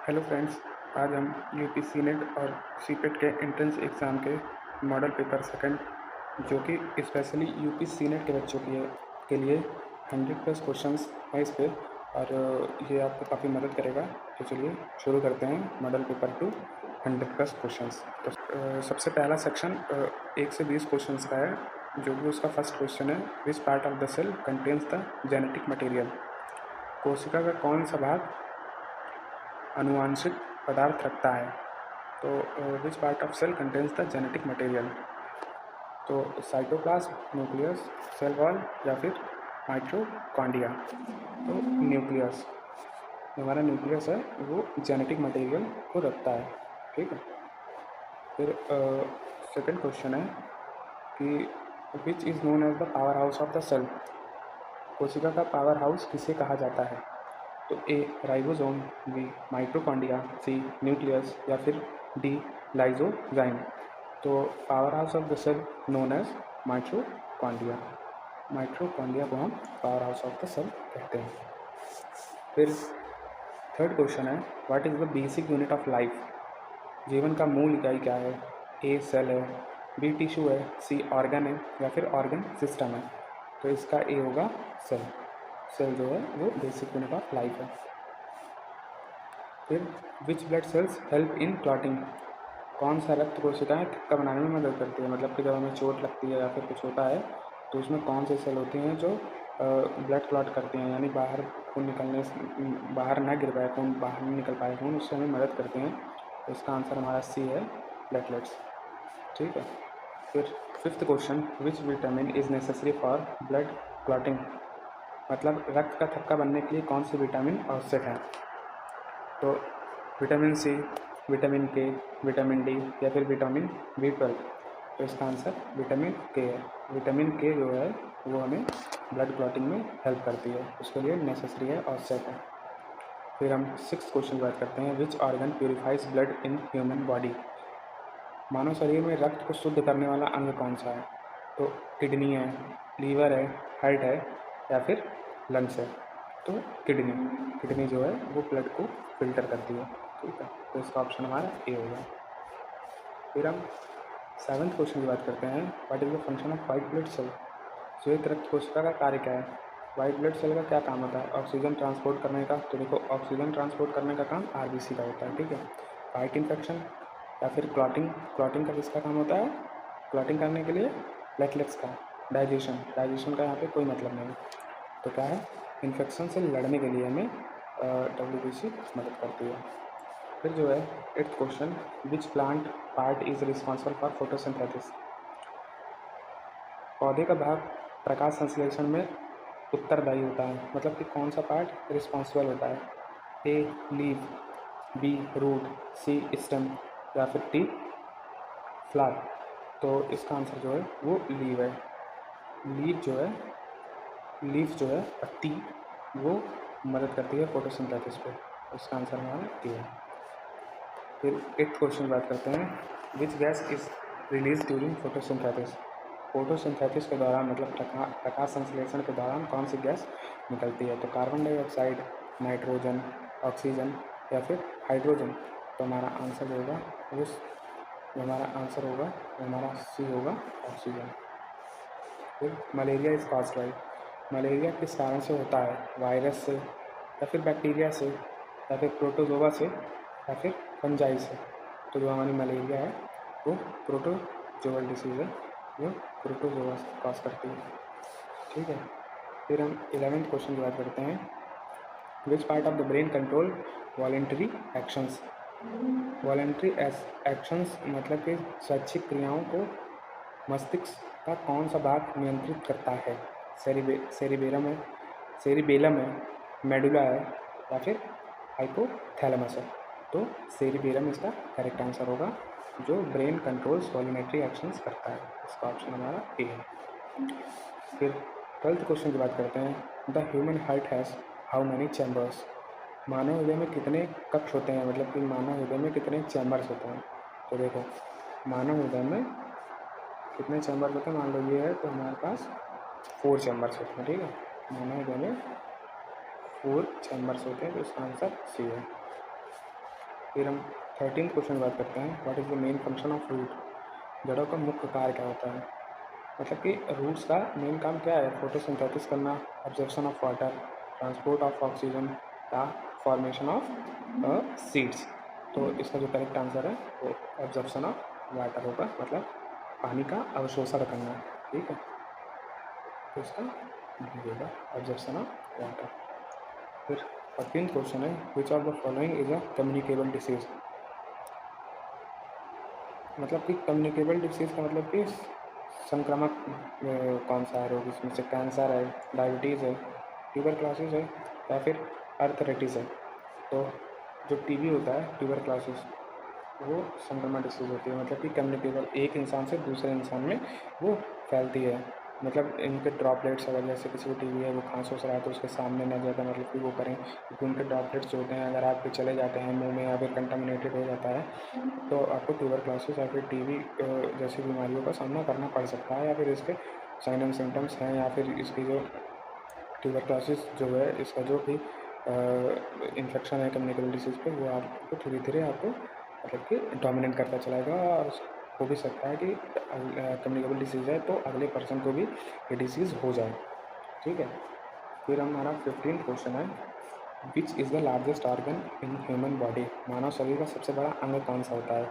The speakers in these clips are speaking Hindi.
Hello friends. आज हम यूपीसी नेट और सीपेट के एंट्रेंस एग्ज़ाम के मॉडल पेपर सेकंड, जो कि स्पेशली यूपीसी नेट के बच्चों के लिए 100+ क्वेश्चंस हैं इस पे, और ये आपको काफ़ी मदद करेगा। तो चलिए शुरू करते हैं मॉडल पेपर 2 100+ क्वेश्चंस। तो सबसे पहला सेक्शन 1 से 20 क्वेश्चंस का है, जो कि उसका फर्स्ट क्वेश्चन है, which part of the cell contains the genetic material. कोशिका का कौन सा भाग आनुवांशिक पदार्थ रखता है। तो which part of cell contains the genetic material. तो साइटोप्लाज्म, न्यूक्लियस, सेल वॉल या फिर माइटोकॉन्ड्रिया। तो न्यूक्लियस, हमारा न्यूक्लियस है वो जेनेटिक मटेरियल को रखता है। ठीक है। फिर सेकंड क्वेश्चन है कि which is known as the power house of the cell. कोशिका का पावर हाउस किसे कहा जाता है। तो A ribosome, B mitochondria, C nucleus या फिर डी लाइजोजाइम। तो power house of the cell known as mitochondria. Mitochondria को हम power house of the cell कहते हैं। फिर थर्ड क्वेश्चन है, what is the basic unit of life. जीवन का मूल इकाई क्या है। ए सेल है, बी टिश्यू है, सी ऑर्गन है या फिर ऑर्गन सिस्टम है। तो इसका ए होगा सेल। सेल जो है वो बेसिक यूनिट ऑफ लाइफ है। फिर which blood cells help in clotting. कौन सा रक्त कोशिकाएं थक्का बनाने में मदद करती है। मतलब कि जब हमें चोट लगती है या फिर कुछ होता है तो उसमें कौन से सेल होती हैं जो ब्लड क्लॉट करती हैं, यानी बाहर खून निकलने बाहर ना गिर पाए खून, बाहर नहीं निकल पाए खून, उससे हमें मदद करती हैं। तो इसका आंसर हमारा सी है, प्लेटलेट्स। ठीक है। फिर fifth question, which vitamin is necessary for blood clotting. मतलब रक्त का थक्का बनने के लिए कौन सी विटामिन आवश्यक है। तो विटामिन सी, विटामिन के, विटामिन डी या फिर विटामिन B12। तो इसका आंसर विटामिन के है। विटामिन के जो है वो हमें ब्लड क्लॉटिंग में हेल्प करती है, उसके लिए नेसेसरी है, आवश्यक है। फिर हम सिक्स क्वेश्चन बात करते हैं, which organ purifies blood in human body. मानव शरीर में रक्त को शुद्ध करने वाला अंग कौन सा है। तो किडनी है, लीवर है, हार्ट है या फिर लंग्स है। तो किडनी, किडनी जो है वो ब्लड को फिल्टर करती है। ठीक है। तो इसका ऑप्शन हमारा ए होगा। फिर हम सेवन्थ क्वेश्चन की बात करते हैं, what is the function of white blood cell. श्वेत रक्त कोशिका का कार्य क्या है। वाइट ब्लड सेल का क्या काम होता है। ऑक्सीजन ट्रांसपोर्ट करने का। तो देखो, ऑक्सीजन ट्रांसपोर्ट करने का काम आरबीसी का होता है। ठीक है। फाइट इन्फेक्शन या फिर क्लॉटिंग, क्लॉटिंग का किसका काम होता है। क्लॉटिंग करने के लिए प्लेटलेट्स का। डाइजेशन, डाइजेशन का यहाँ पे कोई मतलब नहीं। तो क्या है, इन्फेक्शन से लड़ने के लिए हमें WBC मदद करती है। फिर जो है eighth question, which plant part is responsible for photosynthesis. पौधे का भाग प्रकाश संश्लेषण में उत्तरदायी होता है। मतलब कि कौन सा पार्ट रिस्पॉन्सिबल होता है। ए लीव, बी रूट, सी स्टेम या फिर डी फ्लावर। तो इसका आंसर जो है वो लीव है। लीव जो है, लीफ जो है पत्ती, वो मदद करती है फोटोसिंथेसिस पे। इसका आंसर हमारा ए है। फिर एट्थ क्वेश्चन बात करते हैं, विच gas is release during photosynthesis. Photosynthesis के दौरान, मतलब प्रकाश संश्लेषण के दौरान कौन सी गैस निकलती है। तो कार्बन डाइऑक्साइड, नाइट्रोजन, ऑक्सीजन या फिर हाइड्रोजन। तो हमारा आंसर होगा वो, हमारा आंसर होगा हमारा सी होगा, ऑक्सीजन। फिर malaria is caused by. Malaria किस कारण से होता है। वायरस से या फिर बैक्टीरिया से या फिर प्रोटोजोआ से या फिर फंजाई से। तो जो हमारी मलेरिया है वो प्रोटोजोअल डिसीज़ है, जो प्रोटोजोआ से कॉज करती है। ठीक है। फिर हम 11वें क्वेश्चन की बात करते हैं, विच part of the brain control voluntary actions. Voluntary actions मतलब कि स्वैच्छिक क्रियाओं को मस्तिष्क का कौन सा भाग नियंत्रित करता है। सेरिबेलम है, सेरिबेलम है, मेडुला है या फिर हाइपोथैलेमस है। तो सेरिबेलम इसका करेक्ट आंसर होगा, जो ब्रेन कंट्रोल्स वॉल्यूमेट्री एक्शंस करता है। इसका ऑप्शन हमारा ए है। फिर 12th क्वेश्चन की बात करते हैं, the human heart has how many chambers. मानव हृदय में कितने कक्ष होते हैं, मतलब कि मानव हृदय में कितने चैम्बर्स होते हैं। तो देखो, मानव हृदय में कितने चैम्बर्स होते हैं। मान लो ये है तो हमारे पास 4 चैम्बर्स होते हैं। ठीक है। मानव हृदय में 4 चैम्बर्स होते हैं, तो इसका आंसर सी है। फिर हम 13 क्वेश्चन बात करते हैं, what is the main function of root. जड़ों का मुख्य कार्य क्या होता है, मतलब कि रूट्स का मेन काम क्या है, फोटोसिंथेसिस करना, absorption of water, transport of oxygen या फॉर्मेशन ऑफ सीड्स। तो इसका जो करेक्ट आंसर है वो ऑब्जर्प्शन ऑफ वाटर होगा, मतलब पानी का अवशोषण करना। ठीक है, तो इसका बी होगा ऑब्जर्प्शन ऑफ वाटर। फिर 14th क्वेश्चन है, which of the following is a communicable disease. मतलब कि कम्युनिकेबल डिसीज़ का मतलब कि संक्रामक कौन सा है रोग, इसमें से कैंसर है, डायबिटीज़ है, ट्यूबरक्लोसिस है या फिर आर्थराइटिस है। तो जो टीबी होता है, ट्यूबरक्लोसिस, वो संक्रमण डिसीज़ होती है, मतलब कि कम्युनिकेबल, एक इंसान से दूसरे इंसान में वो फैलती है। मतलब इनके ड्रॉपलेट्स अगर जैसे किसी को टीबी है, वो खांस हो रहा है तो उसके सामने ना ज़्यादा मतलब कि वो करें, क्योंकि उनके ड्रॉपलेट्स जो होते हैं अगर आपके चले जाते हैं मुंह में या फिर कंटामिनेटेड हो जाता है तो आपको ट्यूबरक्लोसिस या फिर टीबी जैसी बीमारियों का सामना करना पड़ सकता है, या फिर इसके साइन एंड सिम्टम्स हैं, या फिर इसकी जो ट्यूबरक्लोसिस जो है इसका जो भी इन्फेक्शन है कम्युनिकेबल डिसीज़ पे, वो आपको धीरे धीरे आपको मतलब कि डोमिनेट करता चलाएगा, और हो भी सकता है कि कम्युनिकेबल डिसीज़ है तो अगले पर्सन को भी ये डिसीज़ हो जाए। ठीक है, फिर हमारा 15th क्वेश्चन है, which is the largest organ in human body. मानव शरीर का सबसे बड़ा अंग कौन सा होता है।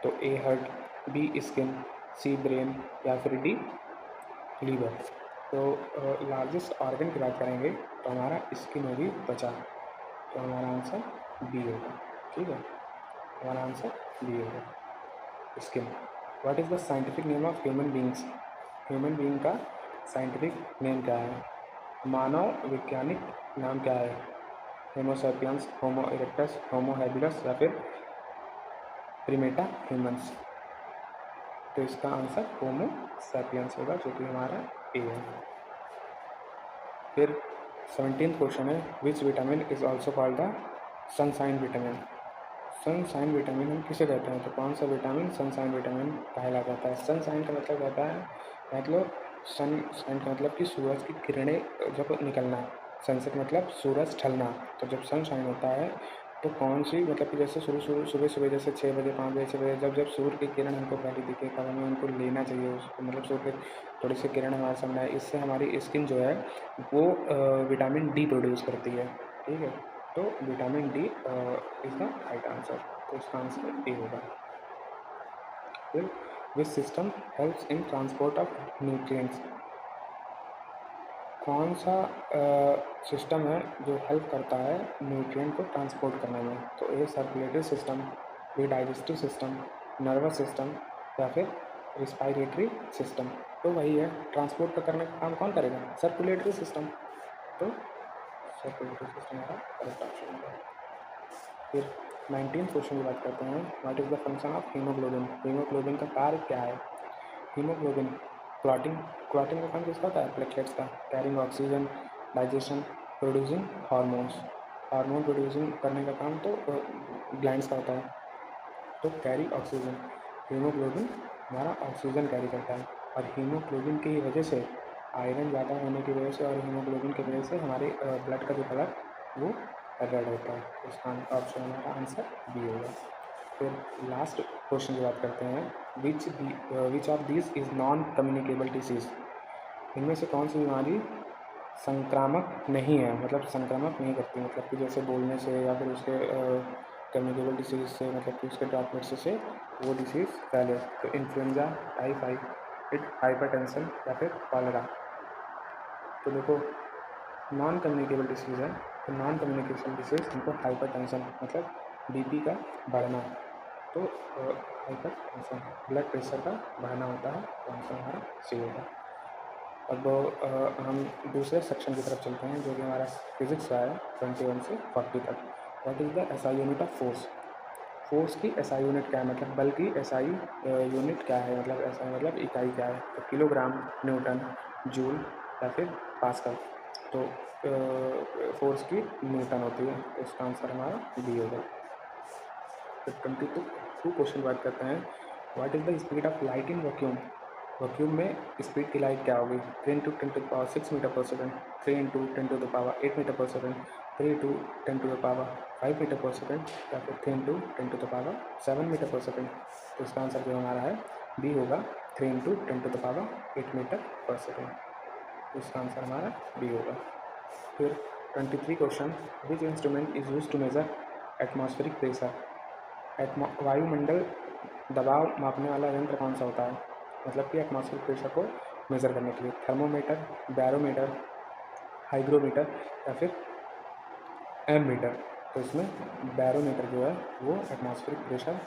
तो A heart, B skin, C brain या फिर डी लीवर। तो लार्जेस्ट ऑर्गन की बात करेंगे तो हमारा स्किन होगी, त्वचा। तो हमारा आंसर बी होगा। ठीक है, हमारा आंसर बी होगा, skin. What is the scientific name of human beings. Human being का साइंटिफिक नेम क्या है, मानव वैज्ञानिक नाम क्या है, होमो सैपियंस, होमो इरेक्टस, होमो हैबिलस या फिर प्रिमेटा ह्यूमंस। तो इसका आंसर होमो सैपियंस होगा, जो कि हमारा ए है। फिर 17th क्वेश्चन है, which vitamin is also called the sunshine vitamin. Sunshine vitamin हम किसे कहते हैं, तो कौन सा विटामिन सनसाइन विटामिन कहला जाता है। सनसाइन का मतलब कहता है, मतलब सन साइन का मतलब कि सूरज की किरणें जब निकलना, सनसेट मतलब सूरज ढलना। तो जब सनशाइन होता है तो कौन सी, मतलब कि जैसे सुबह सुबह जैसे 6 बजे 5 बजे 6 बजे जब सूर्य की किरण हमको पहले दिखे तब हमें उनको लेना चाहिए उसको, मतलब सूर्य की थोड़ी सी किरण हमारे सामने आए, इससे हमारी स्किन जो है वो विटामिन डी प्रोड्यूस करती है। ठीक है, तो vitamin D is the right answer, तो इसका आंसर ए होगा। फिर which system helps in transport of nutrients. कौन सा सिस्टम है जो हेल्प करता है न्यूट्रिएंट को ट्रांसपोर्ट करने में। तो A circulatory system, B digestive system, nervous system या फिर रिस्पायरेटरी सिस्टम। तो वही है, ट्रांसपोर्ट का करने का काम कौन करेगा, सर्कुलेटरी सिस्टम। तो सर्कुलेटरी सिस्टम हमारा करेक्ट ऑप्शन होगा। फिर 19th क्वेश्चन की बात करते हैं, what is the function of haemoglobin. Haemoglobin का कार्य क्या है। हीमोग्लोबिन क्लॉटिंग, क्लॉटिंग का काम किसका होता है, प्लेटलेट्स का। Carrying oxygen, digestion, producing hormones. Hormone producing करने का काम तो ग्लैंड्स का होता है, तो कैरी ऑक्सीजन। हीमोग्लोबिन हमारा ऑक्सीजन कैरी करता है, और हीमोग्लोबिन की वजह से, आयरन ज़्यादा होने की वजह से और हीमोग्लोबिन की वजह से हमारे ब्लड का जो कलर वो रेड होता है। इसका ऑप्शन हमारा आंसर बी होगा। फिर लास्ट क्वेश्चन की बात करते हैं, which of this is non communicable disease. इनमें से कौन सी बीमारी संक्रामक नहीं है, मतलब संक्रामक नहीं करती, मतलब कि जैसे बोलने से या फिर उसके कम्युनिकेबल डिसीज़ से, मतलब कि उसके ड्रॉपलेट्स से वो डिसीज़ फैले। तो इन्फ्लुएंजा, टाइफाइड, हाइपरटेंशन या फिर कॉलेरा। तो देखो, नॉन कम्युनिकेबल डिसीज़ है, तो नॉन कम्युनिकेशन डिसीज़ हमको हाइपरटेंशन मतलब बीपी का बढ़ना, तो हाइपरटेंशन ब्लड प्रेशर का बढ़ना होता है, तो आंसर हमारा सी होगा। अब हम दूसरे सेक्शन की तरफ चलते हैं, जो कि हमारा फिजिक्स का है 21 से 40 तक। What is the SI unit of force. Force की एसआई यूनिट क्या है, मतलब बल की एसआई यूनिट क्या है, मतलब एसआई मतलब इकाई क्या है। तो किलोग्राम, न्यूटन, जूल या फिर पास्कल। तो फोर्स की न्यूटन होती है, तो इसका आंसर हमारा बी होगा। फिर 22 क्वेश्चन बात करते हैं, what is the speed of light in vacuum. Vacuum में स्पीड की लाइट क्या होगी, 3 × 10⁶ मीटर पर सेकेंड, 3 × 10⁸ मीटर पर सेकेंड, 3 × 10⁵ मीटर पर सेकेंड या फिर 3 × 10⁷ मीटर पर सेकेंड। तो इसका आंसर जो हमारा है बी होगा 3 × 10⁸ मीटर पर सेकेंड। तो इसका आंसर हमारा बी होगा। फिर 23 question, which instrument is use to measure atmospheric pressure. वायुमंडल दबाव मापने वाला यंत्र कौन सा होता है, मतलब कि एटमॉस्फेरिक प्रेशर को मेज़र करने के लिए। थर्मोमीटर, बैरोमीटर, हाइग्रोमीटर या फिर एममीटर। तो इसमें बैरोमीटर जो है वो एटमॉस्फेरिक प्रेशर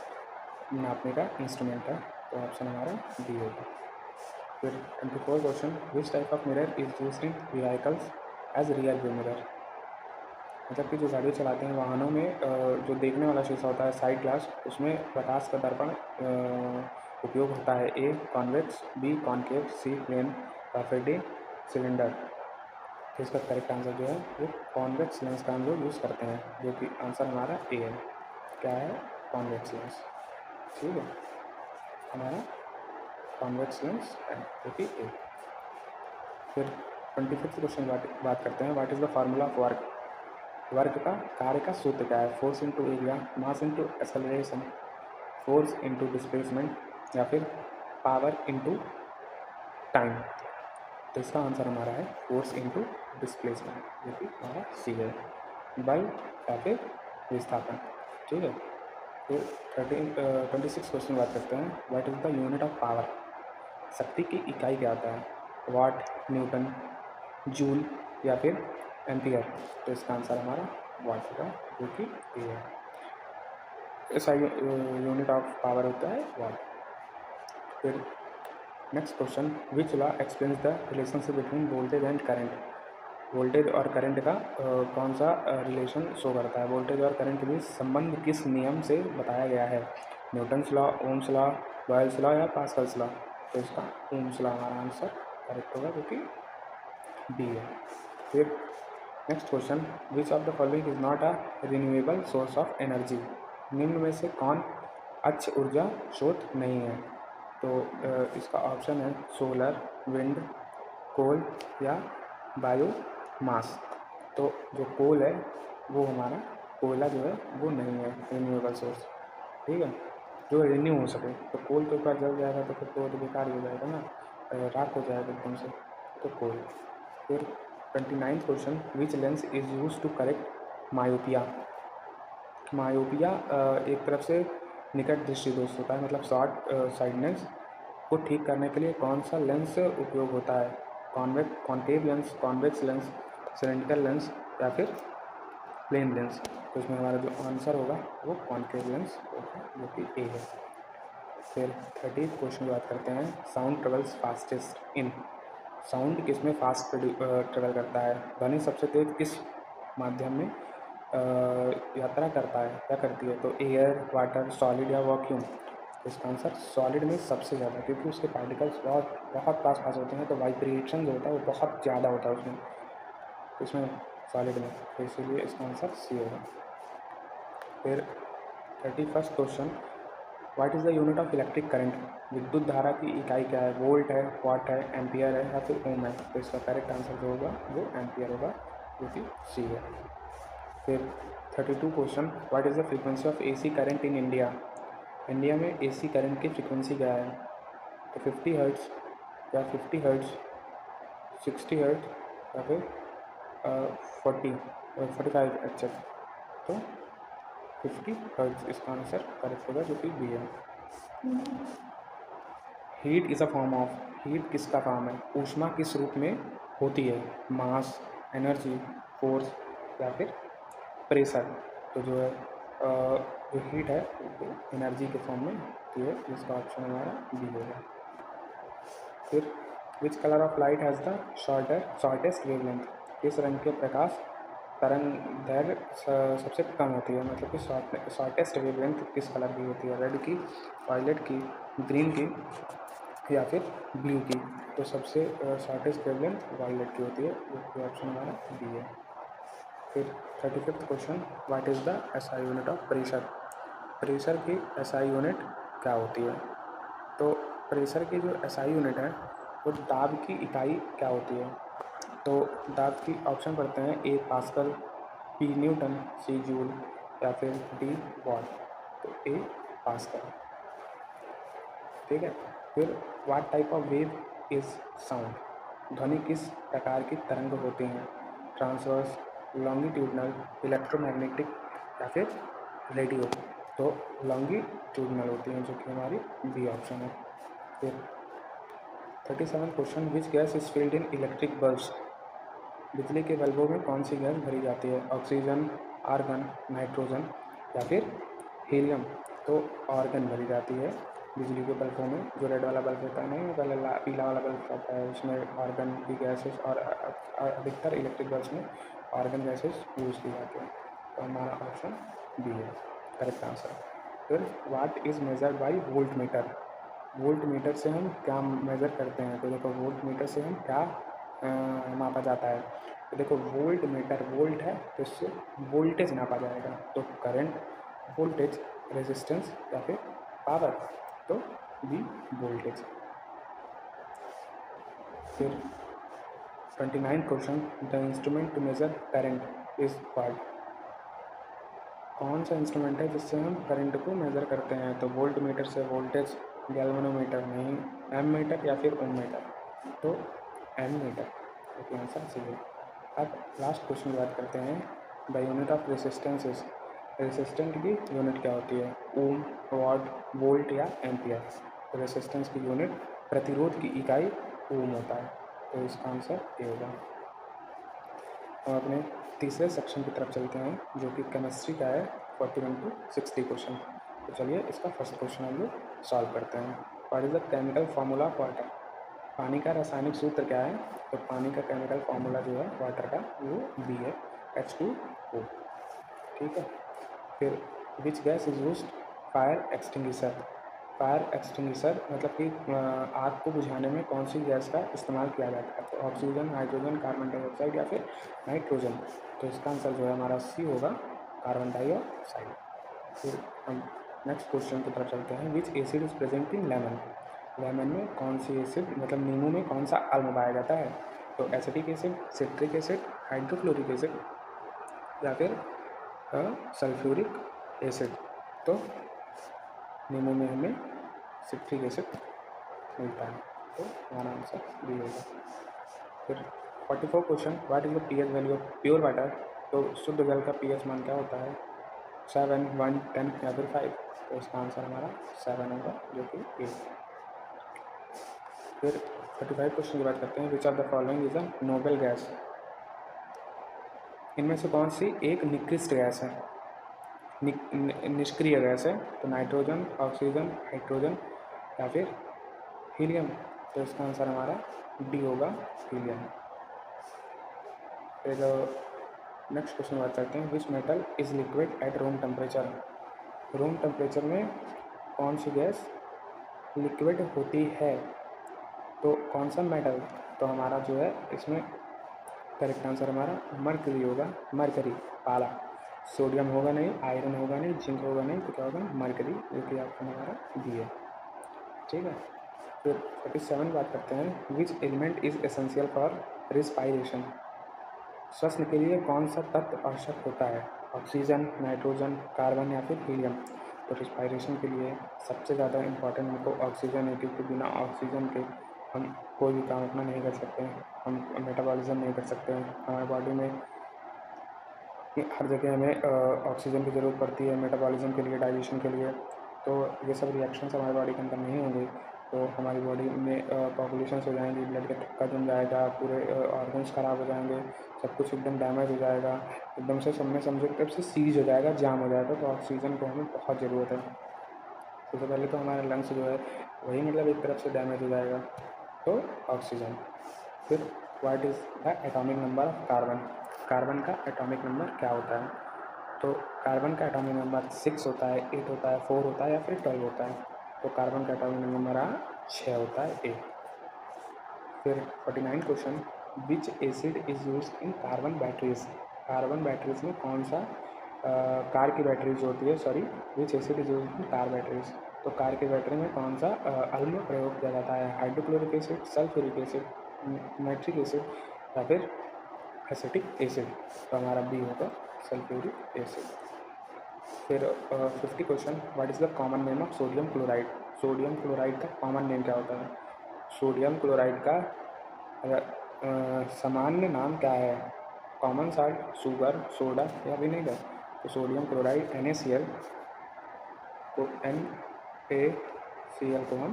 नापने का इंस्ट्रूमेंट है। तो ऑप्शन हमारा डी होगा। फिर 24 question, which type of mirror is used in vehicles as rear view mirror. मतलब कि जो गाड़ी चलाते हैं वाहनों में जो देखने वाला शीशा होता है साइड ग्लास, उसमें प्रकाश का दर्पण उपयोग होता है। A convex, B concave, C plane या फिर डी सिलेंडर। तो इसका करेक्ट आंसर जो है वो कॉन्वेक्स लेंस का हम लोग यूज़ करते हैं, जो कि आंसर हमारा ए है। क्या है, कॉन्वेक्स लेंस। ठीक है, हमारा कॉन्वेक्स लेंस है जो कि ए। फिर 25 क्वेश्चन बात करते हैं, what is the formula of work. Work का कार्य का सूत्र क्या है। Force into area, mass into acceleration, force into displacement या फिर पावर इंटू टाइम। तो इसका आंसर हमारा है फोर्स इंटू डिस्प्लेसमेंट, जो कि हमारा सी है, बल या फिर विस्थापन। ठीक है। फिर 26 क्वेश्चन बात करते हैं, what is the unit of power. शक्ति की इकाई क्या होता है। वाट, न्यूटन, जूल या फिर एम्पियर। तो इसका आंसर हमारा वाट होगा, जो कि ए है। ऐसा यूनिट ऑफ पावर होता है वाट। फिर next question, which law explains the relationship between voltage and current. Voltage और करंट का कौन सा रिलेशन शो करता है। वोल्टेज और करंट के बीच संबंध किस नियम से बताया गया है। Newton's law, Ohm's law, Boyle's law या पास्कल्स लॉ। तो इसका ओम्स लॉ हमारा आंसर करेक्ट होगा, जो कि बी है। फिर next question, which of the following is not a renewable source of energy. निम्न में से कौन अक्षय ऊर्जा स्रोत नहीं है। तो इसका ऑप्शन है सोलर, विंड, कोल या बायोमास। तो जो कोल है वो हमारा कोयला जो है वो नहीं है रिन्यूएबल सोर्स। ठीक है, जो रिन्यू हो सके। तो कोल तो एक बार जल जाएगा तो फिर तो बेकार ही हो जाएगा ना, राख हो जाएगा एकदम से। तो कोल। फिर 29 question, which lens is use to correct myopia. Myopia एक तरफ से निकट दृष्टि दोष होता है, मतलब शॉर्ट साइडनेस को ठीक करने के लिए कौन सा लेंस उपयोग होता है। Concave lens, convex lens, cylindrical lens या फिर प्लेन लेंस। तो इसमें हमारा जो आंसर होगा वो कॉन्केव लेंस होगा, जो कि ए है। फिर 30 क्वेश्चन की बात करते हैं, sound travels fastest in. Sound किस में फास्ट ट्रेवल करता है। ध्वनि सबसे तेज किस माध्यम में यात्रा करता है या करती है। तो एयर, वाटर, सॉलिड या वैक्यूम। तो इसका आंसर सॉलिड में सबसे ज़्यादा, क्योंकि उसके पार्टिकल्स बहुत पास पास होते हैं, तो वाइब्रेशन जो होता है वो बहुत ज़्यादा होता है उसमें, तो इसमें सॉलिड में। तो इसीलिए इसका आंसर सी होगा। फिर 31 question, what is the unit of electric current. विद्युत धारा की इकाई क्या है। वोल्ट है, वाट है, एम्पियर है या फिर ओम है। तो इसका करेक्ट आंसर जो होगा वो एम्पियर होगा, जो कि सी है। फिर 32 question, what is the frequency of AC current in India. India में एसी करंट की फ्रीक्वेंसी क्या है। तो 50 हर्ट्ज या 50 हर्ट्ज, 60 हर्ट्ज या फिर 45 अच्छा। तो 50 हर्ट्ज इसका आंसर करेक्ट होगा, जो कि बी है। Heat is a form of. Heat किसका फॉर्म है। ऊष्मा किस रूप में होती है। मास, एनर्जी, फोर्स या फिर प्रेशर। तो जो है जो हीट है वो एनर्जी के फॉर्म में होती है, जिसका ऑप्शन हमारा बी होगा। फिर which colour of light has the shortest wavelength. किस रंग के प्रकाश तरंग दैर्घ्य सबसे कम होती है, मतलब कि शॉर्टेस्ट वेवलेंथ किस कलर की होती है। रेड की, वायलेट की, ग्रीन की या फिर ब्लू की। तो सबसे शॉर्टेस्ट वेवलेंथ वायलेट की होती है, जो ऑप्शन हमारा बी है। फिर 35 question, what is the SI unit of pressure. Pressure की एसआई यूनिट क्या होती है। तो प्रेशर की जो एसआई यूनिट है वो दाब की इकाई क्या होती है। तो दाब की ऑप्शन पढ़ते हैं, ए पास्कल, बी न्यूटन, सी जूल या फिर डी वॉट। तो ए पास्कल। ठीक है। फिर what type of wave is sound, ध्वनि किस प्रकार की तरंग होती हैं, ट्रांसवर्स, लॉन्गिट्यूडनल, इलेक्ट्रोमैग्नेटिक या फिर रेडियो। तो लॉन्गिट्यूडनल होती हैं, जो कि हमारी बी ऑप्शन है। फिर 37 question, which gas is filled in electric bulbs, बिजली के बल्बों में कौन सी गैस भरी जाती है, ऑक्सीजन, आर्गन, नाइट्रोजन या फिर हीलियम। तो आर्गन भरी जाती है बिजली के बल्बों में। जो रेड वाला बल्ब होता है नहीं, पहले पीला वाला बल्ब होता है, उसमें आर्गन की गैसेस, और अधिकतर इलेक्ट्रिक बल्ब में आर्गन गैसेस यूज की जाती है। तो हमारा ऑप्शन बी है करेक्ट आंसर। फिर what is measured by volt meter, volt meter से हम क्या मेज़र करते हैं। तो देखो वोल्ट मीटर से हम क्या मापा जाता है। तो देखो वोल्ट मीटर, वोल्ट है तो इससे वोल्टेज नापा जाएगा। तो करंट, वोल्टेज, रेजिस्टेंस या फिर पावर। तो बी वोल्टेज। फिर 29 question, the instrument to measure current is called, कौन सा इंस्ट्रूमेंट है जिससे हम करंट को मेज़र करते हैं। तो वोल्ट मीटर से वोल्टेज, गैल्वेनोमीटर नहीं, एम मीटर या फिर ओम मीटर। तो एम मीटर, ओके आंसर सही है। अब लास्ट क्वेश्चन की बात करते हैं, the unit of resistance is, resistant की यूनिट क्या होती है, ओम, वॉट, वोल्ट या एम्पियर। तो रेसिस्टेंस की यूनिट, प्रतिरोध की इकाई ओम होता है। तो इसका आंसर ये होगा। हम अपने तीसरे सेक्शन की तरफ चलते हैं, जो कि केमिस्ट्री का है, 41 to 60 क्वेश्चन। तो चलिए इसका फर्स्ट क्वेश्चन हम लोग सॉल्व करते हैं। What is the chemical formula of water, पानी का रासायनिक सूत्र क्या है। तो पानी का केमिकल फार्मूला जो है वाटर का, वो बी है, H2O। ठीक है। फिर विच gas is used fire extinguisher, fire extinguisher मतलब कि आग को बुझाने में कौन सी गैस का इस्तेमाल किया जाता है। तो ऑक्सीजन, हाइड्रोजन, कार्बन डाइऑक्साइड या फिर नाइट्रोजन। तो इसका आंसर जो है हमारा सी होगा, कार्बन डाइऑक्साइड। फिर हम नेक्स्ट क्वेश्चन की तरफ चलते हैं, विच acid is present in lemon, lemon में कौन सी एसिड, मतलब नींबू में कौन सा अम्ल पाया जाता है। तो acetic acid, citric acid, hydrochloric acid या फिर सल्फ्यूरिक एसिड। तो नींबू में हमें सिट्रिक एसिड मिलता है। तो हमारा आंसर बी होगा। फिर 44 question, what is the pH value of pure water. तो शुद्ध जल का पीएच मान क्या होता है, 7, 1, 10 या फिर 5। तो इसका आंसर हमारा 7 होगा, जो कि 8। फिर 35 क्वेश्चन की बात करते हैं, which of the following is a noble gas, इनमें से कौन सी एक निकृष्ट गैस है, निष्क्रिय गैस है। तो नाइट्रोजन, ऑक्सीजन, हाइड्रोजन या फिर हीलियम। तो इसका आंसर हमारा डी होगा, हीलियम। फिर नेक्स्ट क्वेश्चन बात करते हैं, which metal is liquid at room temperature, room temperature में कौन सी गैस लिक्विड होती है। तो कौन सा मेटल, तो हमारा जो है इसमें करेक्ट आंसर हमारा मरकरी होगा, मरकरी, पाला। सोडियम होगा नहीं, आयरन होगा नहीं, जिंक होगा नहीं, तो क्या होगा, मरकरी, जो कि ऑप्शन हमारा बी है। ठीक है। फिर 47 बात करते हैं, which element is essential for respiration, श्वसन के लिए कौन सा तत्व आवश्यक होता है, ऑक्सीजन, नाइट्रोजन, कार्बन या फिर हीलियम। तो रिस्पायरेशन के लिए सबसे ज़्यादा इम्पॉर्टेंट हमको ऑक्सीजन है, क्योंकि बिना ऑक्सीजन के हम कोई भी काम अपना नहीं कर सकते हैं, हम मेटाबॉलिज्म नहीं कर सकते हैं। हमारे बॉडी में हर जगह हमें ऑक्सीजन की ज़रूरत पड़ती है मेटाबॉलिज्म के लिए, डाइजेशन के लिए। तो ये सब रिएक्शंस हमारी बॉडी के अंदर नहीं होंगे तो हमारी बॉडी में पॉपुलेशंस हो जाएंगी, ब्लड का थक्का जम जाएगा, पूरे ऑर्गन्स ख़राब हो जाएंगे, सब कुछ एकदम डैमेज हो जाएगा, एकदम से समझो तब से सीज हो जाएगा, जाम हो जाएगा। तो ऑक्सीजन को हमें बहुत ज़रूरत है। सबसे पहले तो हमारा लंग्स जो है वही मतलब एक तरफ से डैमेज हो जाएगा, तो ऑक्सीजन। फिर what is the atomic number of carbon, carbon का एटॉमिक नंबर क्या होता है। तो कार्बन का एटॉमिक नंबर 6 होता है, 8 होता है, 4 होता है या फिर 12 होता है। तो कार्बन का एटॉमिक नंबर 6 होता है, 8। फिर 49 question, which acid is use in carbon batteries, carbon batteries में कौन सा कार की बैटरी जो होती है, sorry, which acid is use in car batteries. तो कार की बैटरी में कौन सा अम्ल प्रयोग किया जाता है, hydrochloric acid, sulphuric acid, nitric acid या फिर एसिटिक एसिड। तो हमारा बी होगा, सल्फ्यूरिक एसिड। फिर 50 question, what is the common name of sodium chloride. Sodium chloride का कॉमन नेम क्या होता है? सोडियम क्लोराइड का सामान्य नाम क्या है? कॉमन साल्ट, शुगर, सोडा या विनेगर। तो सोडियम क्लोराइड NaCl को NaCl को हम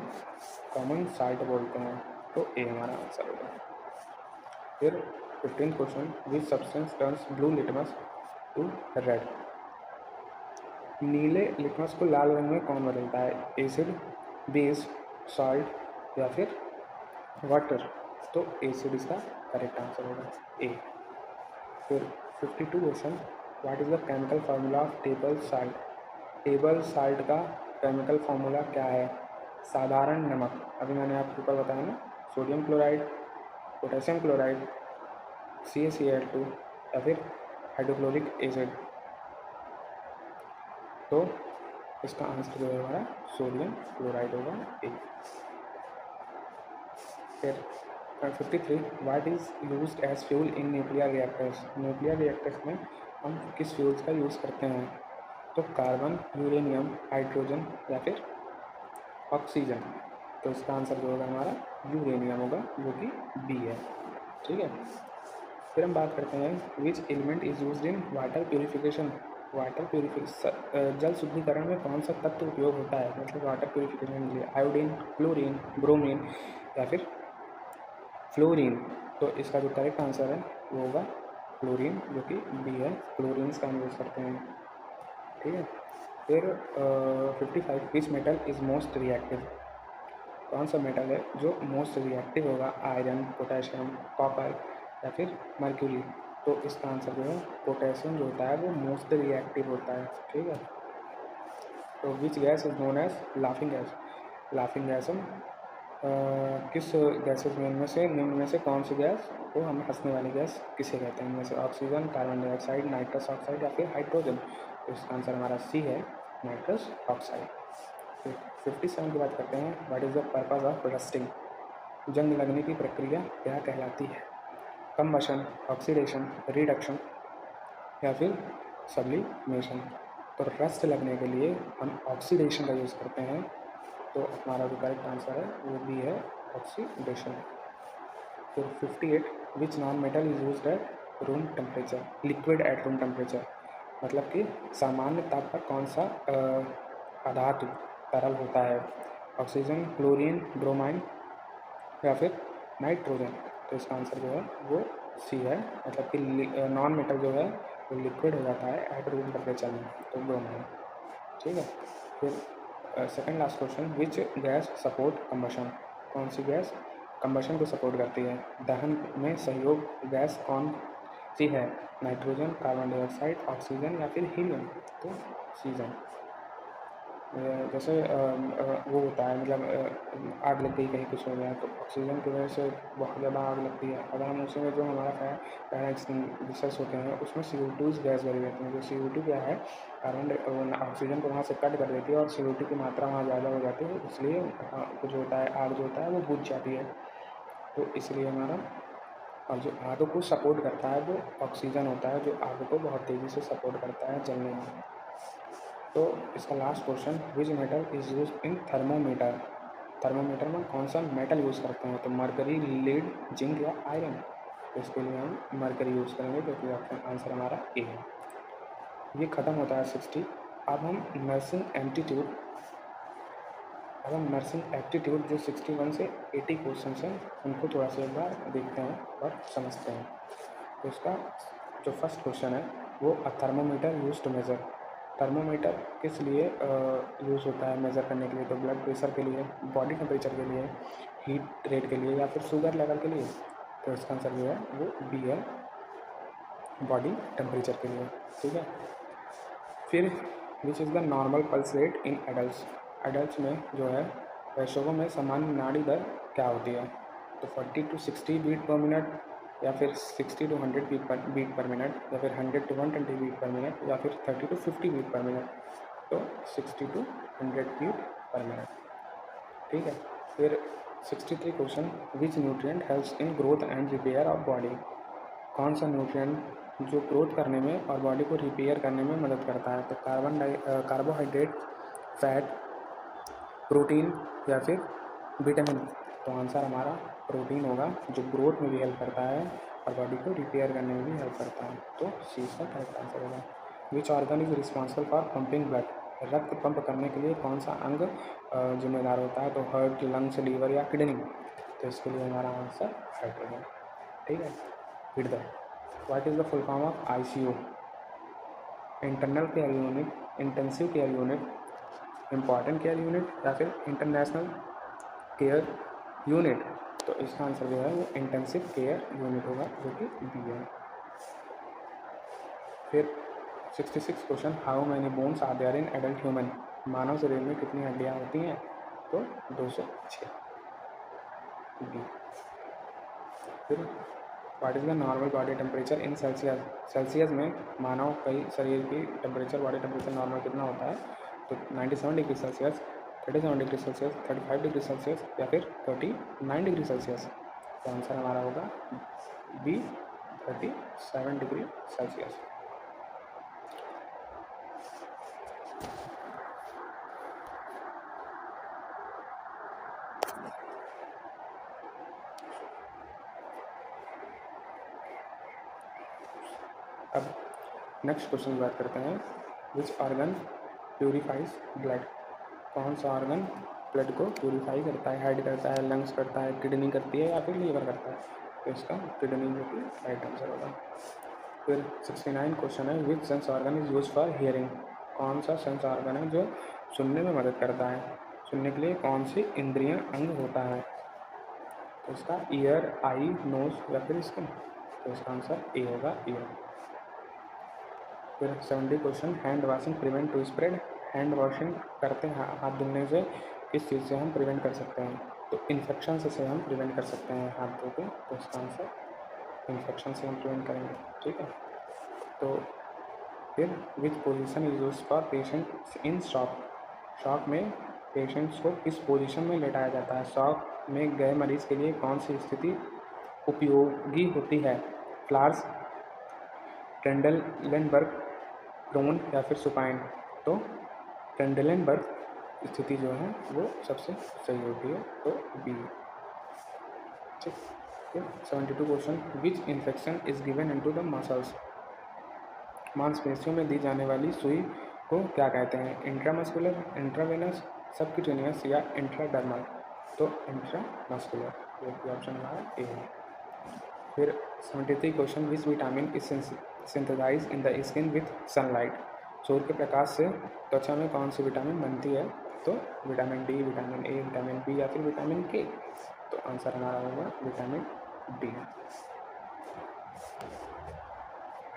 कॉमन साल्ट बोलते हैं, तो ए हमारा आंसर होगा। फिर 15 question, which substance turns blue litmus to red. नीले लिटमस को लाल रंग में कौन बदलता है? एसिड, बेस, सॉल्ट या फिर वाटर। तो एसिड इसका करेक्ट आंसर होगा, ए। फिर 52 question, what is the chemical formula of table salt. Table salt का केमिकल फार्मूला क्या है? साधारण नमक, अभी मैंने आपको ऊपर बताया ना, sodium chloride, potassium chloride, CaCl2 या फिर हाइड्रोक्लोरिक एसिड। तो इसका आंसर जो है हमारा सोडियम क्लोराइड होगा, ए। फिर 53, what is used as fuel in nuclear reactors. Nuclear reactors में हम किस फ्यूल्स का यूज़ करते हैं? तो कार्बन, यूरेनियम, हाइड्रोजन या फिर ऑक्सीजन। तो इसका आंसर जो होगा हमारा यूरेनियम होगा, जो कि बी है। ठीक है। फिर हम बात करते हैं which element is used in water purification. Water purification, जल शुद्धिकरण में कौन सा तत्व उपयोग होता है? मतलब वाटर प्योरीफिकेशन के लिए आयोडीन, क्लोरीन, ब्रोमीन या फिर फ्लोरीन। तो इसका जो करेक्ट आंसर है वो होगा क्लोरीन, जो कि बी है, क्लोरीन का हम यूज़ करते हैं। ठीक है। फिर 55, which metal is most reactive. कौन सा मेटल है जो मोस्ट रिएक्टिव होगा? आयरन, पोटेशियम, कॉपर या फिर मर्क्यूरी। तो इसका आंसर जो है पोटेशियम जो होता है वो मोस्ट रिएक्टिव होता है। ठीक है। तो which gas is known as laughing gas. Laughing gas हम किस गैसेज में निम्न में से कौन सी गैस को हम हंसने वाली गैस किसे कहते हैं? इनमें से oxygen, carbon dioxide, nitrous oxide या फिर हाइड्रोजन। तो इसका आंसर हमारा सी है, नाइट्रस ऑक्साइड। 57 की बात करते हैं, what is the purpose of rusting. जंग लगने की प्रक्रिया क्या कहलाती है? कंबशन, ऑक्सीडेशन, रिडक्शन या फिर सब्लिमेशन। तो रस्ट लगने के लिए हम ऑक्सीडेशन का यूज़ करते हैं, तो हमारा जो करेक्ट आंसर है वो भी है ऑक्सीडेशन। फिर 58, which non metal is used at room temperature. Liquid at room temperature, मतलब कि सामान्य ताप पर कौन सा अधातु तरल होता है? ऑक्सीजन, क्लोरीन, ब्रोमाइन या फिर नाइट्रोजन। तो इसका आंसर जो है वो सी है, मतलब कि नॉन मेटल जो है वो लिक्विड हो जाता है एट रूम टेम्परेचर में, तो ब्रोमाइन। ठीक है। फिर second last question, which gas support combustion. कौन सी गैस कंबशन को सपोर्ट करती है? दहन में सहयोग गैस कौन सी है? नाइट्रोजन, कार्बन डाइऑक्साइड, ऑक्सीजन या फिर हीलियम। तो ऑक्सीजन। जैसे वो होता है, मतलब आग लग गई, कहीं कुछ हो गया, तो ऑक्सीजन की वजह से बहुत ज़्यादा आग लगती है। अगर हम उसी में जो हमारा पैरा एक्सटिंग्विशर्स होते हैं उसमें CO2 गैस भरी रहती है। जो CO2 क्या है, कार्बन ऑक्सीजन को वहाँ से कट कर देती है और CO2 की मात्रा वहाँ ज़्यादा हो जाती है, इसलिए कुछ होता है, आग जो होता है वो बुझ जाती है। तो इसलिए हमारा, और जो आग को सपोर्ट करता है वो ऑक्सीजन होता है, जो आग को बहुत तेज़ी से सपोर्ट करता है जलने में। तो इसका last question, which metal is use in thermometer. Thermometer में कौन सा मेटल यूज़ करते हैं? तो मरकरी, लीड, जिंक या आयरन। तो इसके लिए हम मरकरी यूज़ करेंगे, क्योंकि ऑप्शन आंसर हमारा ए है। ये ख़त्म होता है 60। अब हम नर्सिंग एप्टीट्यूड जो 61 से 80 क्वेश्चन हैं उनको थोड़ा सा एक बार देखते हैं और समझते हैं। तो इसका जो फर्स्ट क्वेश्चन है वो, a thermometer use to measure. Thermometer किस लिए यूज़ होता है मेज़र करने के लिए? तो ब्लड प्रेशर के लिए, बॉडी टेम्परेचर के लिए, हीट रेट के लिए या फिर शुगर लेवल के लिए। तो इसका आंसर जो है वो बी है, बॉडी टेम्परेचर के लिए। ठीक है। फिर विच is the normal pulse rate in adult. Adult में जो है वयस्कों में सामान्य नाड़ी दर क्या होती है? तो 40 to 60 बीट पर मिनट या फिर 60 to 100 बीट पर मिनट या फिर 100 to 120 बीट पर मिनट या फिर 30 to 50 बीट पर मिनट। तो 60 to 100 बीट पर मिनट। ठीक है। फिर 63 question, which nutrient helps in growth and repair of body. कौन सा न्यूट्रिएंट जो ग्रोथ करने में और बॉडी को रिपेयर करने में मदद करता है? तो कार्बोहाइड्रेट, फैट, प्रोटीन या फिर विटामिन? तो आंसर हमारा प्रोटीन होगा, जो ग्रोथ में भी हेल्प करता है और बॉडी को रिपेयर करने में भी हेल्प करता है। तो सी इसका करेक्ट आंसर होगा। Which organ is responsible for pumping blood? रक्त पंप करने के लिए कौन सा अंग जिम्मेदार होता है? तो हार्ट, लंग्स, लीवर या किडनी? तो इसके लिए हमारा आंसर हार्ट होगा। ठीक है। हृदय। What is the full form of ICU? Internal care unit, intensive care unit, important care unit या फिर इंटरनेशनल केयर यूनिट? तो इसका आंसर जो है वो इंटेंसिव केयर यूनिट होगा, जो कि बी है। फिर 66 question, how many bones are there in adult human? मानव शरीर में कितनी हड्डियाँ होती हैं? तो 206 बी। फिर what is the normal body temperature in Celsius? Celsius में मानव कई शरीर की टेम्परेचर, बॉडी टेम्परेचर नॉर्मल कितना होता है? तो 97 degree Celsius, 37 degree Celsius, 35 degree Celsius या फिर 39 डिग्री सेल्सियस? तो आंसर हमारा होगा बी, 37 डिग्री सेल्सियस। अब नेक्स्ट क्वेश्चन की बात करते हैं। Which organ purifies blood? कौन सा ऑर्गन ब्लड को प्यूरिफाई करता है? हेड करता है, लंग्स करता है, किडनी करती है या फिर लीवर करता है? तो इसका किडनी जो कि राइट आंसर होगा। फिर 69 क्वेश्चन है, which sense organ is use for hearing? कौन सा सेंस ऑर्गन है जो सुनने में मदद करता है? सुनने के लिए कौन सी इंद्रियां अंग होता है? तो इसका ईयर, आई, नोज या फिर स्किन? तो इसका आंसर ए होगा, ईयर। फिर 70 question, hand washing prevent to spread? Hand washing करते हैं, हाथ धुलने से किस चीज़ से हम प्रिवेंट कर सकते हैं? तो इन्फेक्शन से हम प्रिवेंट कर सकते हैं हाथ धो के। तो इसका आंसर इन्फेक्शन से हम प्रिवेंट करेंगे। ठीक है। तो फिर which position is use for patient in shock? Shock में पेशेंट्स को किस पोजीशन में लेटाया जाता है? शॉक में गए मरीज के लिए कौन सी स्थिति उपयोगी होती है? फ्लार्स, ट्रेंडलेनबर्ग, प्रोन या फिर सुपाइन? तो ट्रेंडलेनबर्ग स्थिति जो है वो सबसे सही होती है, तो बी। ठीक है। 72 question, which infection is given into the muscles? मांसपेशियों में दी जाने वाली सुई को क्या कहते हैं? इंट्रामस्कुलर, इंट्रावेनस, सबक्यूटेनियस या इंट्राडर्मल? तो इंट्रामस्कुलर, जो कि ऑप्शन हमारा ए है। फिर 73 question, which vitamin is synthesise in the skin with sunlight? सूर्य के प्रकाश से त्वचा में कौन सी विटामिन बनती है? तो vitamin D, vitamin A, vitamin B या फिर विटामिन के? तो आंसर हमारा होगा vitamin D.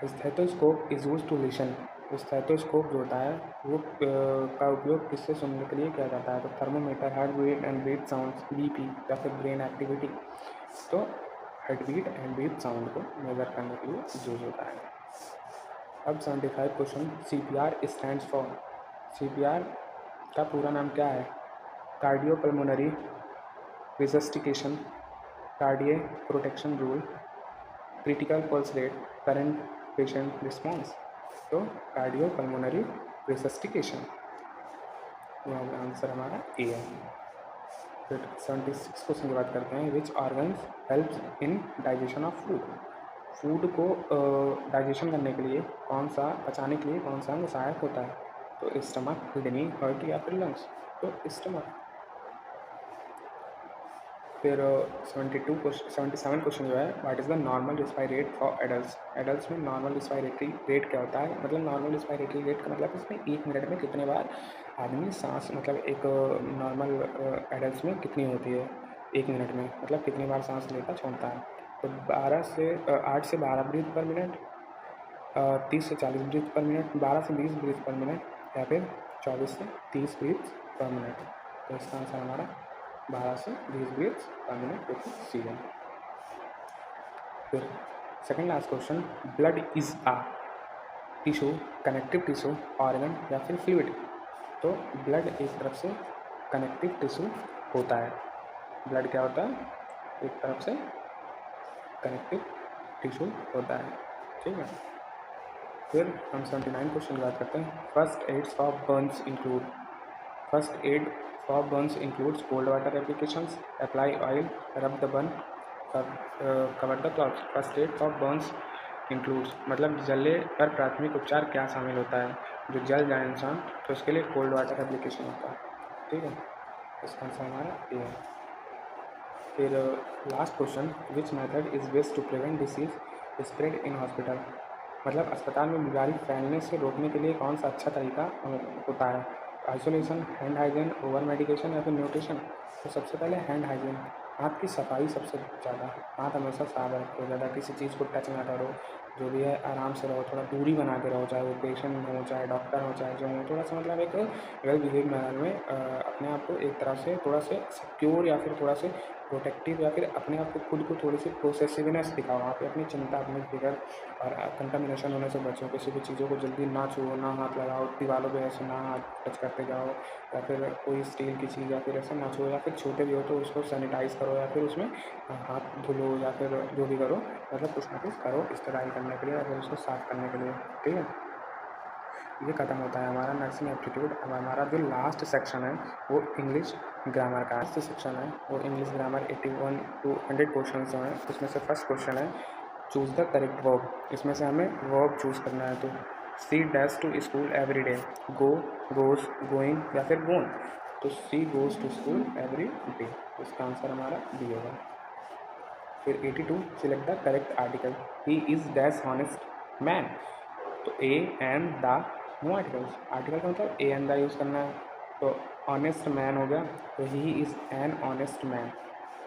Stethoscope is use to listen? Stethoscope जो होता है वो का उपयोग किससे सुनने के लिए किया जाता है? तो thermometer, heart beat and beat sound, BP या फिर ब्रेन एक्टिविटी? तो heart beat and beat sound को मेजर करने के लिए यूज होता है। अब 75 question, CPR stands for? CPR का पूरा नाम क्या है? Cardiopulmonary resuscitation, cardiac protection rule, critical pulse rate, current patient response? तो कार्डियोपल्मोनरी रिसस्टिकेशन, यह आंसर हमारा ए है। फिर 76 क्वेश्चन की बात करते हैं, which organs helps in digestion of food? Food को डाइजेशन करने के लिए कौन सा, पचाने के लिए कौन सा अंग सहायक होता है? तो स्टमक, किडनी, हार्ट या फिर लंग्स? तो स्टमक। फिर 77 क्वेश्चन जो है, what is the normal respiratory rate for adults? Adults में नॉर्मल रिस्पायरेटरी रेट क्या होता है? मतलब नॉर्मल रिस्पायरेटरी रेट का मतलब इसमें 1 मिनट में कितने बार आदमी सांस, मतलब एक नॉर्मल एडल्ट्स में कितनी होती है 1 मिनट में, मतलब कितनी बार सांस लेता छोड़ता है? तो 8 से 12 ब्रीथ पर मिनट, 30 से 40 ब्रीथ पर मिनट, 12 से 20 ब्रीथ पर मिनट या फिर 24 से 30 ब्रीथ पर मिनट? तो इसका आंसर हमारा 12 से 20 ब्रीथ पर मिनट, जो कि सी है। फिर second last question, blood is a tissue, connective tissue, organ या फिर फ्लूइड? तो ब्लड एक तरफ से कनेक्टिव टिश्यू होता है। ब्लड क्या होता है? एक तरफ से कनेक्टिव टिश्यू होता है। ठीक है। फिर हम 79 क्वेश्चन की बात करते हैं। First aids for burns include, first aid for burns includes cold water applications, apply oil, rub the burn, cover the cloth. First aid for burns includes मतलब जले पर प्राथमिक उपचार क्या शामिल होता है? जो जल जाए इंसान तो उसके लिए कोल्ड वाटर एप्लीकेशन होता है, ठीक है। इसका आंसर हमारा ये है। फिर last question, which method is best to prevent disease spread in hospital, मतलब अस्पताल में बीमारी फैलने से रोकने के लिए कौन सा अच्छा तरीका होता है? Isolation, hand hygiene, over medication या फिर न्यूट्रिशन? तो सबसे पहले हैंड हाइजीन, हाथ की सफाई सबसे ज़्यादा, हाथ हमेशा साफ रखो, ज़्यादा किसी चीज़ को टच ना करो, जो भी है आराम से रहो, थोड़ा दूरी बना के रहो, चाहे वो पेशेंट हो, चाहे डॉक्टर हो, चाहे जो हो, थोड़ा सा मतलब एक वेल बिहेव मैनर में अपने आप को एक तरह से थोड़ा से सिक्योर या फिर थोड़ा से प्रोटेक्टिव या फिर अपने आप को खुद को थोड़ी सी प्रोसेसिवनेस दिखाओ, वहाँ पे अपनी चिंता, अपनी फिक्र और कंटामिनेशन होने से बचो। किसी भी चीज़ों को जल्दी ना छुओ, ना हाथ लगाओ, दीवारों पे ऐसे ना हाथ टच करते जाओ, या फिर कोई स्टील की चीज़ या फिर ऐसे ना छुओ, या फिर छोटे भी हो तो उसको सैनिटाइज़ करो, या फिर उसमें हाथ धुलो, या फिर जो भी करो, मतलब कुछ ना कुछ करो इस्तेमाल करने के लिए या फिर उसको साफ़ करने के लिए, ठीक है। ये ख़त्म होता है हमारा नर्सिंग एप्टीट्यूड। अब हमारा जो लास्ट सेक्शन है वो इंग्लिश ग्रामर का लास्ट सेक्शन है, वो इंग्लिश ग्रामर 81 to 100 क्वेश्चन जो हैं उसमें से फर्स्ट क्वेश्चन है चूज़ द करेक्ट वर्ब। इसमें से हमें वर्ब चूज़ करना है। तो C dash to school every day, go, goes, going या फिर गोन। तो C goes to school every day, इसका आंसर हमारा बी होगा। फिर 82 select the correct article, he is dash honest man. तो A and the, no articles, article का मतलब ए एंड द यूज़ करना है। तो ऑनेस्ट मैन हो गया, तो he is an honest man,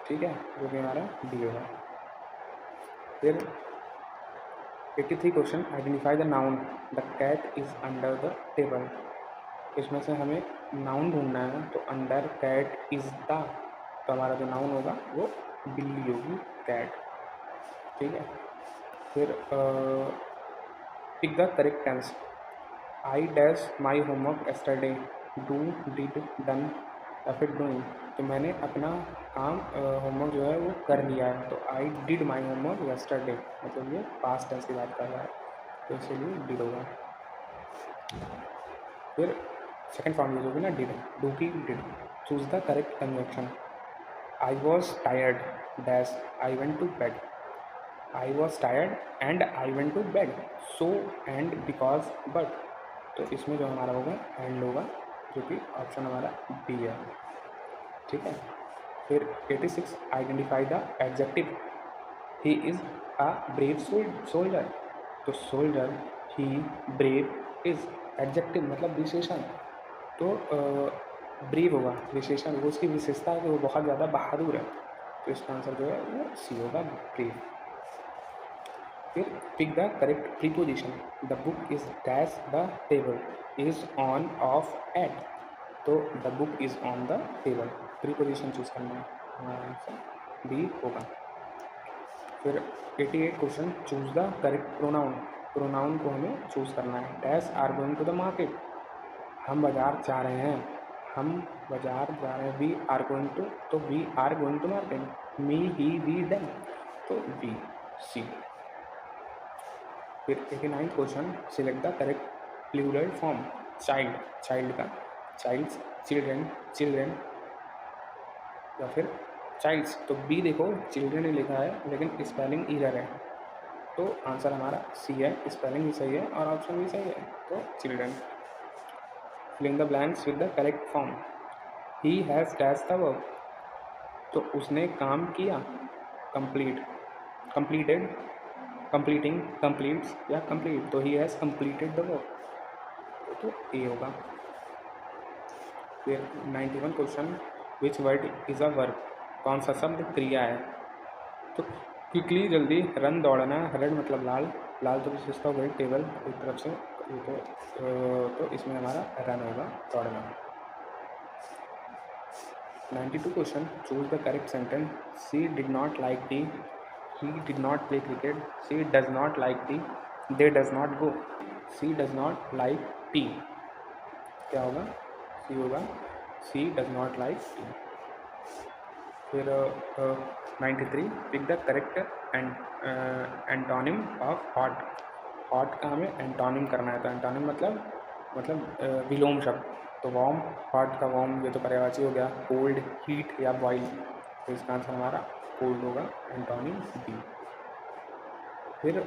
ठीक है, जो कि हमारा डी होगा। फिर 83 question, identify the noun, the cat is under the table. इसमें से हमें नाउन ढूंढना है, तो अंडर कैट इज़ द, तो हमारा जो नाउन होगा वो बिल्ली होगी, कैट, ठीक है। फिर pick the correct tense, I dash my homework yesterday, do, did, done या फिर डूइंग। तो मैंने अपना काम होमवर्क जो है वो कर लिया है, तो I did my homework yesterday, मतलब ये पास्ट टेंस की बात कर रहा है, तो इसीलिए डिड होगा। फिर सेकेंड फॉर्म यूज होगी ना डिड, डू की did. Choose the correct conjunction, I was tired dash I went to bed, I was tired and I went to bed, so and because but. तो इसमें जो हमारा होगा एंड होगा, जो कि ऑप्शन हमारा बी है, ठीक है। फिर 86 identify the adjective, he is a brave soldier. तो soldier, he, brave, is, adjective मतलब विशेषण। तो ब्रेव होगा विशेषण, वो उसकी विशेषता है कि वो बहुत ज़्यादा बहादुर है, तो इसका आंसर जो है वो सी होगा, ब्रेव। फिर pick the correct preposition, the book is dash the table, is on, off, at. तो the book is on the table, preposition choose करना है, हमारा आंसर बी होगा। फिर 88 question, choose the correct pronoun, pronoun को हमें चूज करना है। Dash are going to the market, हम बाजार जा रहे हैं, हम बाजार जा रहे हैं, वी आर गोइंग टू, तो we are going to market. Me, he, we, them, तो बी, सी। फिर 89 question, select the correct plural form, child, child का चाइल्ड्स, चिल्ड्रेन, चिल्ड्रेन या फिर चाइल्ड्स। तो बी देखो चिल्ड्रेन ही लिखा है लेकिन स्पेलिंग ईरर है, तो आंसर हमारा सी है, स्पेलिंग भी सही है और ऑप्शन भी सही है, तो children. Filling the blanks with the correct form, he has dash the work. तो उसने काम किया, कंप्लीट, कंप्लीटेड, कंप्लीटिंग, कंप्लीट्स या कंप्लीट, तो he has completed the work, तो ए होगा। फिर 91 question, which word is a verb, कौन सा शब्द क्रिया है? तो क्विकली, जल्दी, रन, दौड़ना, रेड मतलब लाल, लाल तो विशेषता हो गई टेबल एक तरफ से, तो इसमें हमारा रन होगा, दौड़ना। 92 question, choose the correct sentence, she did not like tea, he did not play cricket, she does not like tea, they does not go. She does not like tea, क्या होगा? सी होगा, she does not like tea. फिर 93 pick the correct antonym of hot, hot का हमें एंटोनिम करना है, तो एंटोनिम मतलब विलोम शब्द, तो वार्म, हॉट का वार्म ये तो पर्यायवाची हो गया, कोल्ड, हीट या बॉइल, तो इसका आंसर हमारा कोल्ड होगा, एंटोनिम बी। फिर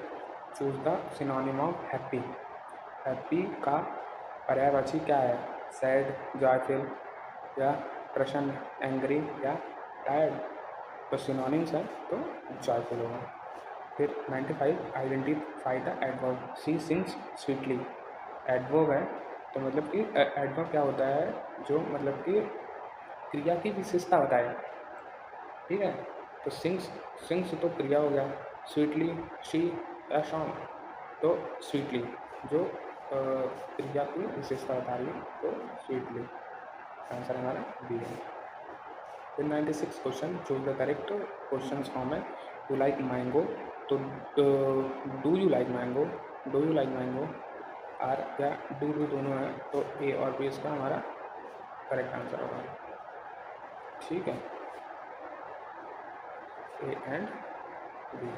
choose the synonym of happy. Happy का पर्यायवाची क्या है? सैड, जॉयफुल या प्रसन्न, एंग्री या टायर्ड, तो सिनोनिम्स है तो जॉयफुल होगा। फिर 95 identify the adverb. She sings sweetly, adverb है तो मतलब कि एडवर्ब क्या होता है? जो मतलब कि क्रिया की विशेषता होता है, ठीक है। तो सिंग्स तो क्रिया हो गया, स्वीटली शी या सॉन्ग, तो स्वीटली जो क्रिया की विशेषता बता रही है, तो स्वीटली आंसर हमारा बी है। फिर 96 question, choose the correct question form है। यू लाइक मैंगो, तो do you like mango, do you like mango, are या डू दोनों है, तो ए और बी इसका हमारा करेक्ट आंसर होगा, ठीक है, ए एंड बी।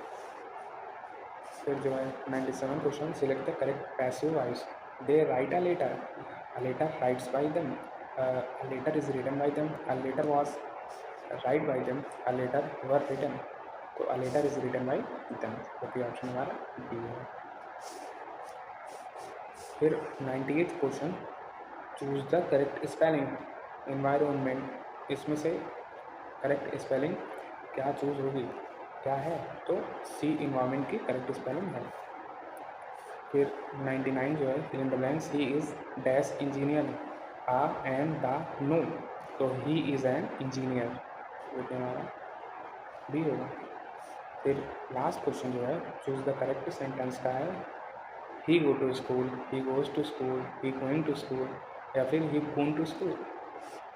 फिर जो है 97 question, select the correct passive voice. They write a letter writes by them, a letter is written by them, a letter was write by them, a letter were written, तो a letter is written by them, तो भी ऑप्शन हमारा बी है। फिर 98th question, choose the correct spelling environment, इसमें से करेक्ट स्पेलिंग क्या चूज होगी, क्या है? तो सी इन्वायरमेंट की करेक्ट स्पेलिंग है। फिर 99 जो है, fill in the blanks, he is dash engineer, a an the no, तो ही इज़ एन इंजीनियर, वो तो हमारा बी होगा। फिर लास्ट क्वेश्चन जो है, चूज द करेक्ट सेंटेंस का है। He go to school, he goes to school, he going to school, या फिर ही गोइंग टू स्कूल,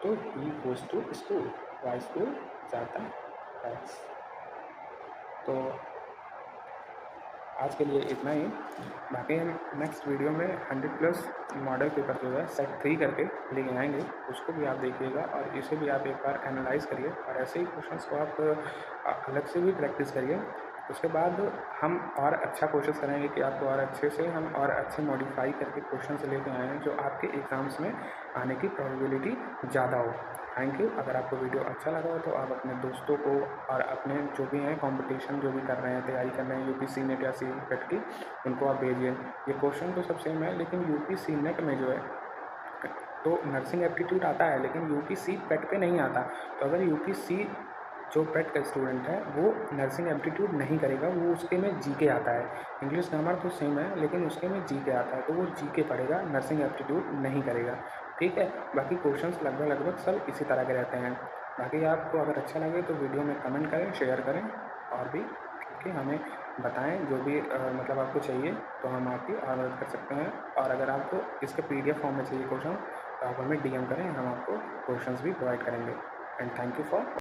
तो ही गोज़ टू स्कूल, वह स्कूल जाता है। तो आज के लिए इतना ही, बाकी हम नेक्स्ट वीडियो में 100+ मॉडल पेपर जो है सेट 3 करके लेके आएंगे, उसको भी आप देखिएगा और इसे भी आप एक बार एनालाइज करिए और ऐसे ही क्वेश्चंस को आप अलग से भी प्रैक्टिस करिए। उसके बाद हम और अच्छा कोशिश करेंगे कि आपको और अच्छे से हम और अच्छे मॉडिफाई करके क्वेश्चंस लेके आए हैं जो आपके एग्ज़ाम्स में आने की प्रोबेबिलिटी ज़्यादा हो। Thank you. अगर आपको वीडियो अच्छा लगा हो तो आप अपने दोस्तों को और अपने जो भी हैं कंपटीशन जो भी कर रहे हैं, तैयारी कर रहे हैं यूपी सीनेट या सीपेट की, उनको आप भेजिए। ये क्वेश्चन तो सब सेम है, लेकिन यूपी सीनेट में जो है तो नर्सिंग एप्टीट्यूड आता है, लेकिन यूपी सी पेट पे नहीं आता। तो अगर यूपी सी जो पेट का स्टूडेंट है वो नर्सिंग एप्टीट्यूड नहीं करेगा, वो उसके में जीके आता है। इंग्लिश ग्रामर तो सेम है, लेकिन उसके में जीके आता है, तो वो जीके पढ़ेगा, नर्सिंग एप्टीट्यूड नहीं करेगा, ठीक है। बाकी क्वेश्चंस लगभग सब इसी तरह के रहते हैं। बाकी आपको अगर अच्छा लगे तो वीडियो में कमेंट करें, शेयर करें और भी ठीक है हमें बताएं जो भी मतलब आपको चाहिए, तो हम आपकी और मदद कर सकते हैं। और अगर आपको इसके PDF फॉर्म में चाहिए क्वेश्चन तो आप हमें DM करें, हम आपको क्वेश्चंस भी प्रोवाइड करेंगे। And thank you for